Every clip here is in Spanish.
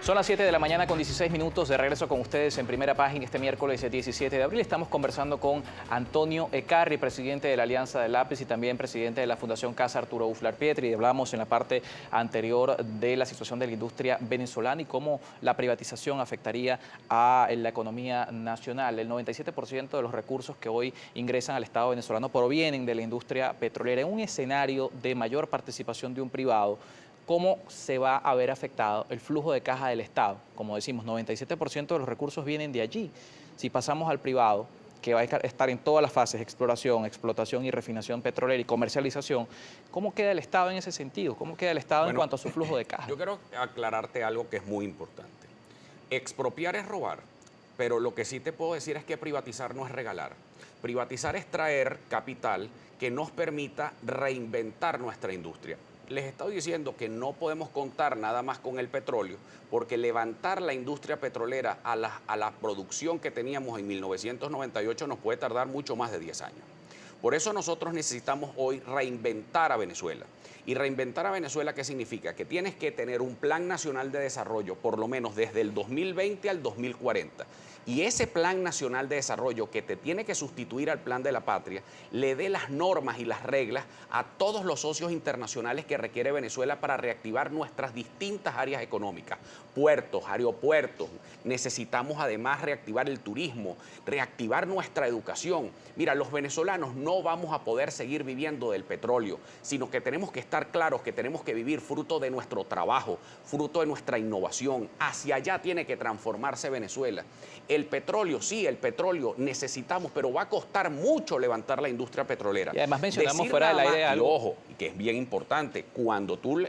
Son las 7 de la mañana con 16 minutos, de regreso con ustedes en Primera Página este miércoles 17 de abril. Estamos conversando con Antonio Ecarri, presidente de la Alianza del Lápiz y también presidente de la Fundación Casa Arturo Uslar Pietri. Hablamos en la parte anterior de la situación de la industria venezolana y cómo la privatización afectaría a la economía nacional. El 97% de los recursos que hoy ingresan al Estado venezolano provienen de la industria petrolera. En un escenario de mayor participación de un privado, ¿cómo se va a ver afectado el flujo de caja del Estado? Como decimos, 97% de los recursos vienen de allí. Si pasamos al privado, que va a estar en todas las fases, exploración, explotación y refinación petrolera y comercialización, ¿cómo queda el Estado en ese sentido? ¿Cómo queda el Estado en cuanto a su flujo de caja? Yo quiero aclararte algo que es muy importante. Expropiar es robar, pero lo que sí te puedo decir es que privatizar no es regalar. Privatizar es traer capital que nos permita reinventar nuestra industria. Les he estado diciendo que no podemos contar nada más con el petróleo, porque levantar la industria petrolera a la producción que teníamos en 1998 nos puede tardar mucho más de 10 años. Por eso nosotros necesitamos hoy reinventar a Venezuela. ¿Y reinventar a Venezuela qué significa? Que tienes que tener un plan nacional de desarrollo, por lo menos desde el 2020 al 2040. Y ese plan nacional de desarrollo que te tiene que sustituir al plan de la patria, le dé las normas y las reglas a todos los socios internacionales que requiere Venezuela para reactivar nuestras distintas áreas económicas. Puertos, aeropuertos, necesitamos además reactivar el turismo, reactivar nuestra educación. Mira, los venezolanos no vamos a poder seguir viviendo del petróleo, sino que tenemos que estar claros que tenemos que vivir fruto de nuestro trabajo, fruto de nuestra innovación. Hacia allá tiene que transformarse Venezuela. El petróleo, sí, el petróleo necesitamos, pero va a costar mucho levantar la industria petrolera. Y además mencionamos fuera del aire algo. Y ojo, que es bien importante, cuando tú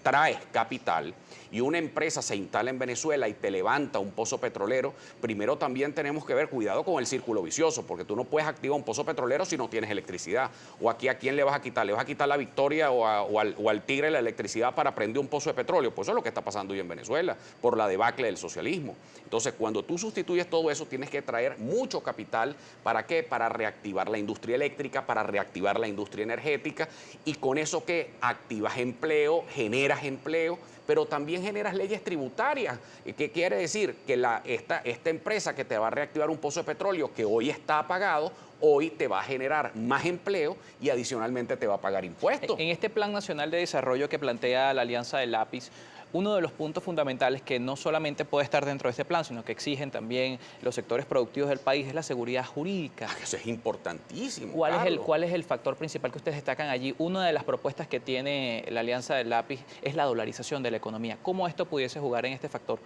traes capital y una empresa se instala en Venezuela y te levanta un pozo petrolero, primero también tenemos que ver cuidado con el círculo vicioso, porque tú no puedes activar un pozo petrolero si no tienes electricidad. O aquí, ¿a quién le vas a quitar? ¿Le vas a quitar la Victoria o al Tigre la electricidad para prender un pozo de petróleo? Pues eso es lo que está pasando hoy en Venezuela, por la debacle del socialismo. Entonces, cuando tú sustituyes todo eso, tienes que traer mucho capital. ¿Para qué? Para reactivar la industria eléctrica, para reactivar la industria energética, y con eso que activas empleo, generas empleo, pero también generas leyes tributarias. ¿Qué quiere decir? Que esta empresa que te va a reactivar un pozo de petróleo que hoy está apagado, hoy te va a generar más empleo y adicionalmente te va a pagar impuestos. En este Plan Nacional de Desarrollo que plantea la Alianza del Lápiz, uno de los puntos fundamentales que no solamente puede estar dentro de este plan, sino que exigen también los sectores productivos del país, es la seguridad jurídica. Eso es importantísimo. ¿Cuál es el factor principal que ustedes destacan allí? Una de las propuestas que tiene la Alianza del Lápiz es la dolarización de la economía. ¿Cómo esto pudiese jugar en este factor?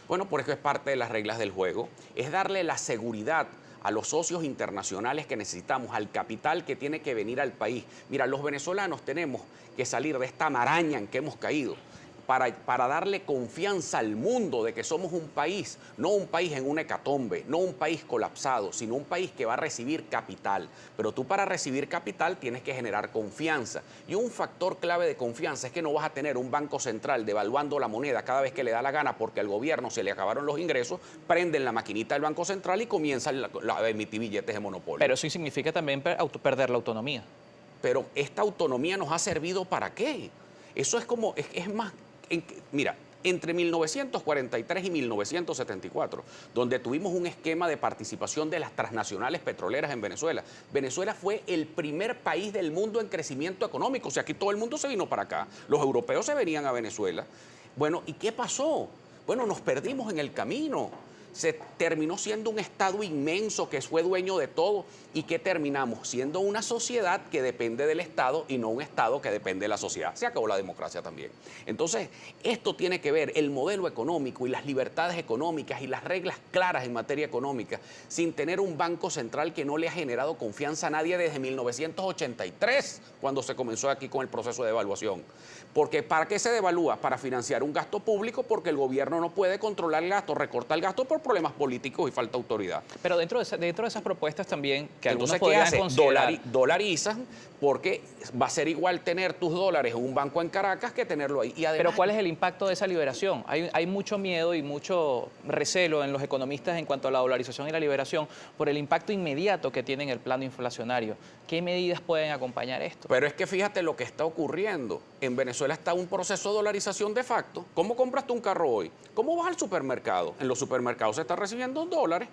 Bueno, por eso es parte de las reglas del juego, es darle la seguridad a los socios internacionales que necesitamos, al capital que tiene que venir al país. Mira, los venezolanos tenemos que salir de esta maraña en que hemos caído para darle confianza al mundo de que somos un país, no un país en una hecatombe, no un país colapsado, sino un país que va a recibir capital. Pero tú para recibir capital tienes que generar confianza. Y un factor clave de confianza es que no vas a tener un banco central devaluando la moneda cada vez que le da la gana porque al gobierno se le acabaron los ingresos, prenden la maquinita del banco central y comienzan a emitir billetes de monopolio. Pero eso significa también perder la autonomía. Pero esta autonomía nos ha servido ¿para qué? Eso es como, es más... Mira, entre 1943 y 1974, donde tuvimos un esquema de participación de las transnacionales petroleras en Venezuela, Venezuela fue el primer país del mundo en crecimiento económico. O sea, aquí todo el mundo se vino para acá. Los europeos se venían a Venezuela. Bueno, ¿y qué pasó? Bueno, nos perdimos en el camino. Se terminó siendo un Estado inmenso que fue dueño de todo. ¿Y qué terminamos? Siendo una sociedad que depende del Estado y no un Estado que depende de la sociedad. Se acabó la democracia también. Entonces, esto tiene que ver el modelo económico y las libertades económicas y las reglas claras en materia económica, sin tener un banco central que no le ha generado confianza a nadie desde 1983, cuando se comenzó aquí con el proceso de devaluación. Porque ¿para qué se devalúa? Para financiar un gasto público, porque el gobierno no puede controlar el gasto, recorta el gasto por problemas políticos y falta de autoridad. Pero dentro de esas propuestas también, que entonces, algunos podrían considerar... Dolarizan, porque va a ser igual tener tus dólares en un banco en Caracas que tenerlo ahí. Y además, pero ¿cuál es el impacto de esa liberación? Hay mucho miedo y mucho recelo en los economistas en cuanto a la dolarización y la liberación por el impacto inmediato que tiene en el plano inflacionario. ¿Qué medidas pueden acompañar esto? pero es que fíjate lo que está ocurriendo. En Venezuela está un proceso de dolarización de facto. ¿Cómo compras tú un carro hoy? ¿Cómo vas al supermercado? En los supermercados se está recibiendo dólares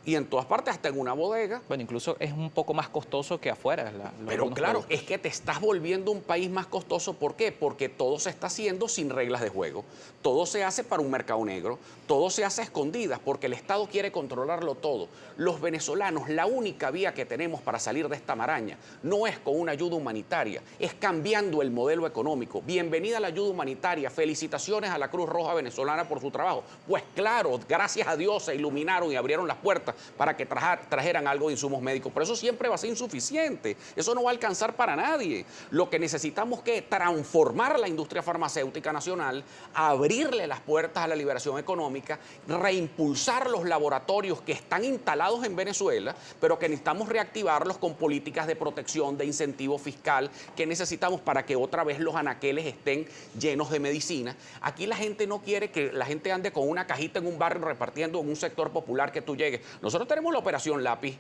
y en todas partes, hasta en una bodega. Bueno, incluso es un poco más costoso que afuera. Pero claro, es que te estás volviendo un país más costoso. ¿Por qué? Porque todo se está haciendo sin reglas de juego. Todo se hace para un mercado negro. Todo se hace a escondidas porque el Estado quiere controlarlo todo. Los venezolanos, la única vía que tenemos para salir de esta maraña no es con una ayuda humanitaria, es cambiando el modelo económico. Bienvenida a la ayuda humanitaria. Felicitaciones a la Cruz Roja venezolana por su trabajo. Pues claro, gracias a Dios se iluminaron y abrieron las puertas para que trajeran algo de insumos médicos. Pero eso siempre va a ser insuficiente. Eso no va a alcanzar para nadie. Lo que necesitamos es transformar la industria farmacéutica nacional, abrirle las puertas a la liberación económica, reimpulsar los laboratorios que están instalados en Venezuela, pero que necesitamos reactivarlos con políticas de protección, de incentivo fiscal, que necesitamos para que otra vez los anaqueles estén llenos de medicina. Aquí la gente no quiere que la gente ande con una cajita en un barrio repartiendo en un sector popular que tú llegues. Nosotros tenemos la operación lápiz,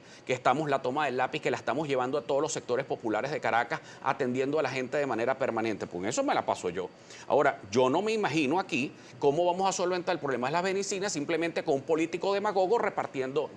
la toma del lápiz, que la estamos llevando a todos los sectores populares de Caracas, atendiendo a la gente de manera permanente. Pues eso me la paso yo. Ahora, yo no me imagino aquí cómo vamos a solventar el problema de las medicinas simplemente con un político demagogo repartiendo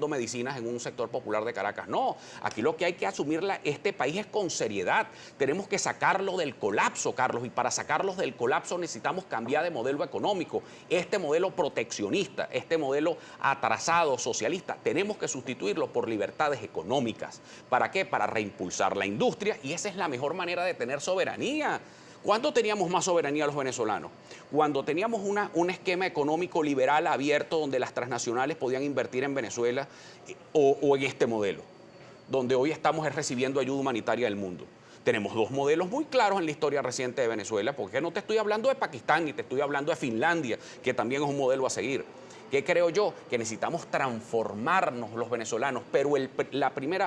medicinas en un sector popular de Caracas. No, aquí lo que hay que asumir este país es con seriedad. Tenemos que sacarlo del colapso, Carlos, y para sacarlos del colapso necesitamos cambiar de modelo económico. Este modelo proteccionista, este modelo atrasado, socialista, tenemos que sustituirlo por libertades económicas. ¿Para qué? Para reimpulsar la industria, y esa es la mejor manera de tener soberanía. ¿Cuándo teníamos más soberanía los venezolanos? Cuando teníamos un esquema económico liberal abierto donde las transnacionales podían invertir en Venezuela o en este modelo, donde hoy estamos recibiendo ayuda humanitaria del mundo. Tenemos dos modelos muy claros en la historia reciente de Venezuela, porque no te estoy hablando de Pakistán ni te estoy hablando de Finlandia, que también es un modelo a seguir. ¿Qué creo yo? Que necesitamos transformarnos los venezolanos, pero el primer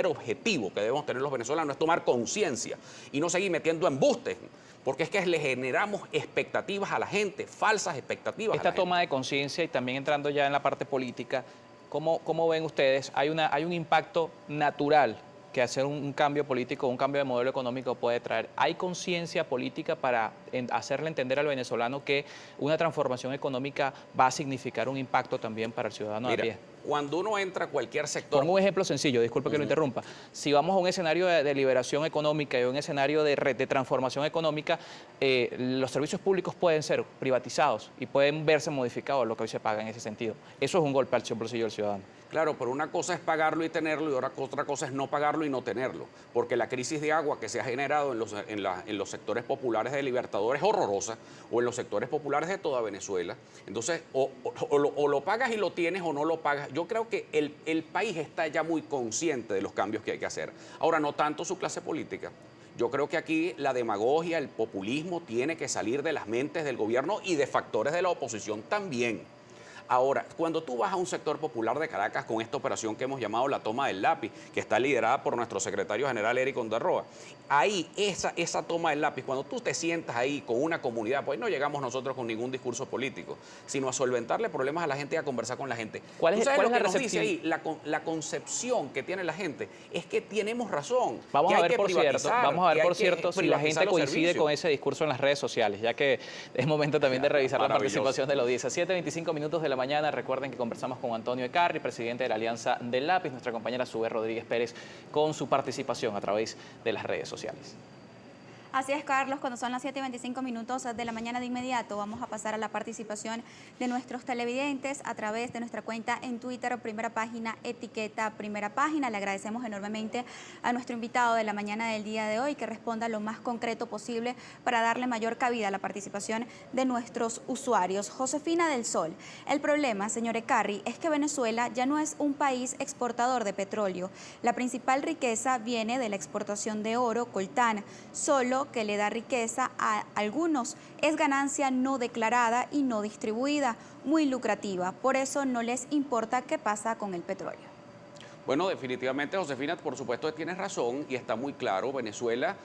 objetivo que debemos tener los venezolanos es tomar conciencia y no seguir metiendo embustes, porque es que le generamos expectativas a la gente, falsas expectativas. Esta toma de conciencia y también entrando ya en la parte política, ¿cómo ven ustedes? Hay un impacto natural que hacer un cambio político, un cambio de modelo económico puede traer. ¿Hay conciencia política para hacerle entender al venezolano que una transformación económica va a significar un impacto también para el ciudadano de a pie? Cuando uno entra a cualquier sector... Pongo un ejemplo sencillo, disculpe que lo interrumpa. Si vamos a un escenario de liberación económica y un escenario de transformación económica, los servicios públicos pueden ser privatizados y pueden verse modificados lo que hoy se paga en ese sentido. Eso es un golpe al bolsillo del ciudadano. Claro, pero una cosa es pagarlo y tenerlo y otra cosa es no pagarlo y no tenerlo. Porque la crisis de agua que se ha generado en los sectores populares de Libertadores es horrorosa, o en los sectores populares de toda Venezuela. Entonces, o lo pagas y lo tienes o no lo pagas. Yo creo que el país está ya muy consciente de los cambios que hay que hacer. Ahora, no tanto su clase política. Yo creo que aquí la demagogia, el populismo tiene que salir de las mentes del gobierno y de factores de la oposición también. Ahora, cuando tú vas a un sector popular de Caracas con esta operación que hemos llamado la toma del lápiz, que está liderada por nuestro secretario general Eric Ondarroa, ahí esa toma del lápiz, cuando tú te sientas ahí con una comunidad, pues no llegamos nosotros con ningún discurso político, sino a solventarle problemas a la gente y a conversar con la gente. ¿Cuál es lo que la nos dice recepción? ahí? La concepción que tiene la gente es que tenemos razón. Vamos que a ver, por cierto, si la gente coincide con eso. ese discurso en las redes sociales, ya que es momento también de revisar la participación de la audiencia. 7:25 minutos de la mañana. Recuerden que conversamos con Antonio Ecarry, presidente de la Alianza del Lápiz, nuestra compañera Sube Rodríguez Pérez, con su participación a través de las redes sociales. Así es, Carlos, cuando son las 7:25 minutos de la mañana, de inmediato vamos a pasar a la participación de nuestros televidentes a través de nuestra cuenta en Twitter, Primera Página, etiqueta Primera Página. Le agradecemos enormemente a nuestro invitado de la mañana del día de hoy que responda lo más concreto posible para darle mayor cabida a la participación de nuestros usuarios. Josefina del Sol, el problema, señor Ecarry, es que Venezuela ya no es un país exportador de petróleo. La principal riqueza viene de la exportación de oro, coltán, solo que le da riqueza a algunos. Es ganancia no declarada y no distribuida, muy lucrativa. Por eso no les importa qué pasa con el petróleo. Bueno, definitivamente, Josefina, por supuesto tienes razón y está muy claro. Venezuela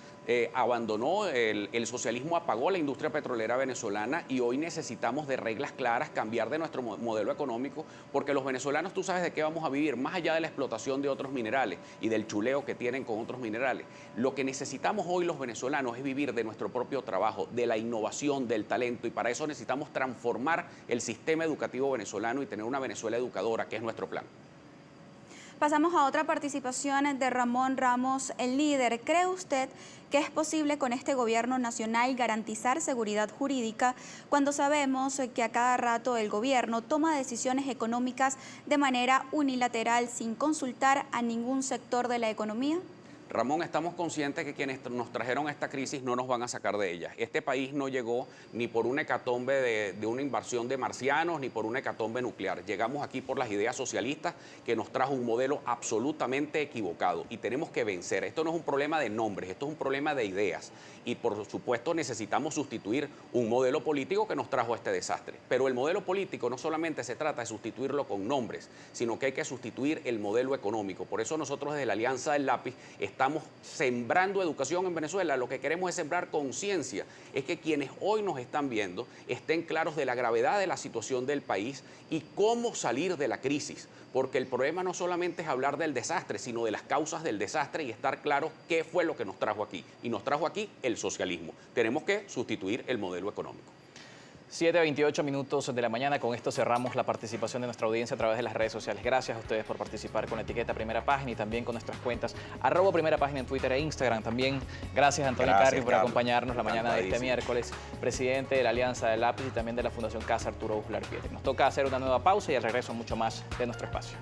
abandonó el socialismo, apagó la industria petrolera venezolana y hoy necesitamos de reglas claras, cambiar de nuestro modelo económico, porque los venezolanos, tú sabes de qué vamos a vivir, más allá de la explotación de otros minerales y del chuleo que tienen con otros minerales. Lo que necesitamos hoy los venezolanos es vivir de nuestro propio trabajo, de la innovación, del talento, y para eso necesitamos transformar el sistema educativo venezolano y tener una Venezuela educadora, que es nuestro plan. Pasamos a otra participación de Ramón Ramos, el líder. ¿Cree usted que es posible con este gobierno nacional garantizar seguridad jurídica cuando sabemos que a cada rato el gobierno toma decisiones económicas de manera unilateral sin consultar a ningún sector de la economía? Ramón, estamos conscientes que quienes nos trajeron esta crisis no nos van a sacar de ella. Este país no llegó ni por una hecatombe de una invasión de marcianos, ni por una hecatombe nuclear. Llegamos aquí por las ideas socialistas que nos trajo un modelo absolutamente equivocado y tenemos que vencer. Esto no es un problema de nombres, esto es un problema de ideas. Y por supuesto necesitamos sustituir un modelo político que nos trajo este desastre. Pero el modelo político no solamente se trata de sustituirlo con nombres, sino que hay que sustituir el modelo económico. Por eso nosotros desde la Alianza del Lápiz estamos sembrando educación en Venezuela. Lo que queremos es sembrar conciencia, es que quienes hoy nos están viendo estén claros de la gravedad de la situación del país y cómo salir de la crisis, porque el problema no solamente es hablar del desastre, sino de las causas del desastre y estar claro qué fue lo que nos trajo aquí. Y nos trajo aquí el socialismo. Tenemos que sustituir el modelo económico. 7:28 minutos de la mañana. Con esto cerramos la participación de nuestra audiencia a través de las redes sociales. Gracias a ustedes por participar con la etiqueta Primera Página y también con nuestras cuentas @Primera Página en Twitter e Instagram. También gracias a Antonio Ecarry por acompañarnos la mañana de este miércoles, presidente de la Alianza del Lápiz y también de la Fundación Casa Arturo Uslar Pietri. Nos toca hacer una nueva pausa y al regreso mucho más de nuestro espacio.